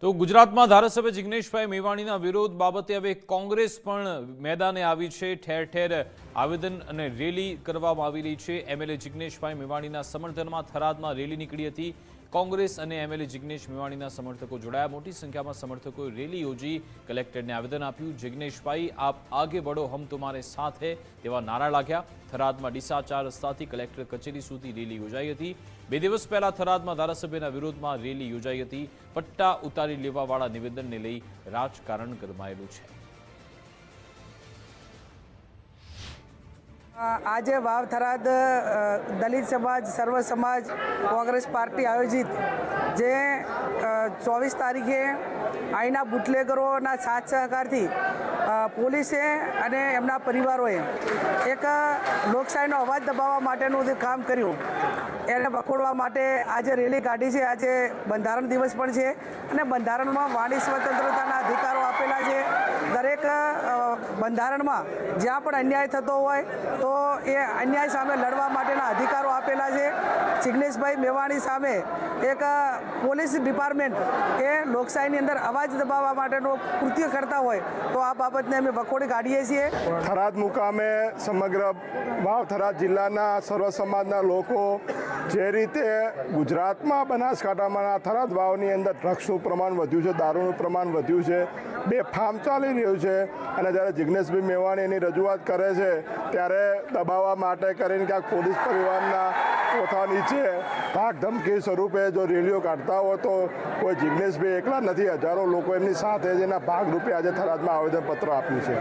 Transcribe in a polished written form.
તો ગુજરાતમાં ધારાસભ્ય જિગ્નેશભાઈ મેવાણીના વિરોધ બાબતે હવે કોંગ્રેસ પણ મેદાને આવી છે। ઠેર ઠેર આવેદન અને રેલી કરવામાં આવી રહી છે। એમએલએ જિગ્નેશભાઈ મેવાણીના સમર્થનમાં થરાદમાં રેલી નીકળી હતી। કોંગ્રેસ અને એમએલએ જિગ્નેશ મેવાણીના સમર્થકો જોડાયા। મોટી સંખ્યામાં સમર્થકોએ રેલી યોજી કલેક્ટરને આવેદન આપ્યું। જિગ્નેશભાઈ આપ આગે बढ़ो हम तुम्हारे साथ है તેવા નારા લાગ્યા। થરાદમાં ડીસા 4 રસ્તાથી કલેક્ટર કચેરી સુધી રેલી યોજાઈ હતી। 2 દિવસ પહેલા થરાદમાં ધારાસભ્યના વિરોધમાં રેલી યોજાઈ હતી। પટ્ટા ઉતારી લેવાવાળા નિવેદનને લઈ રાજકારણ ગરમાયેલું છે। आज वाव थराद दलित समाज सर्व समाज कांग्रेस पार्टी आयोजित जे 24 तारीखे आईना बूटलेगरोना साथ सहकारथी પોલીસે અને એમના પરિવારોએ એક લોકશાહીનો અવાજ દબાવવા માટેનું જે કામ કર્યું એને વખોડવા માટે આજે રેલી કાઢી છે। આજે બંધારણ દિવસ પણ છે અને બંધારણમાં વાણી સ્વતંત્રતાના અધિકારો આપેલા છે। દરેક બંધારણમાં જ્યાં પણ અન્યાય થતો હોય તો એ અન્યાય સામે લડવા માટેના અધિકારો આપેલા છે। જિગ્નેશભાઈ મેવાણી સામે એક પોલીસ ડિપાર્ટમેન્ટ એ લોકશાહીની અંદર અવાજ દબાવવા માટેનું કૃત્ય કરતા હોય તો આ બાબતને અમે વખોડી કાઢીએ છીએ। થરાદ મુકામે સમગ્ર વાવ થરાદ જિલ્લાના સર્વ સમાજના લોકો જે રીતે ગુજરાતમાં બનાસકાંઠામાં થરાદ વાવની અંદર ડ્રગ્સનું પ્રમાણ વધ્યું છે, દારૂનું પ્રમાણ વધ્યું છે, બેફામ ચાલી રહ્યું છે અને જ્યારે જિગ્નેશભાઈ મેવાણી એની રજૂઆત કરે છે ત્યારે દબાવવા માટે કરીને ક્યાંક પોલીસ પરિવારના કોઠા નીચે ભાગ ધમકી સ્વરૂપે જો રેલીઓ કાઢતા હોય તો કોઈ જિગ્નેશભાઈ એકલા નથી, હજારો લોકો એમની સાથે જ એના ભાગરૂપે આજે થરાદમાં આવેદનપત્ર આપ્યું છે।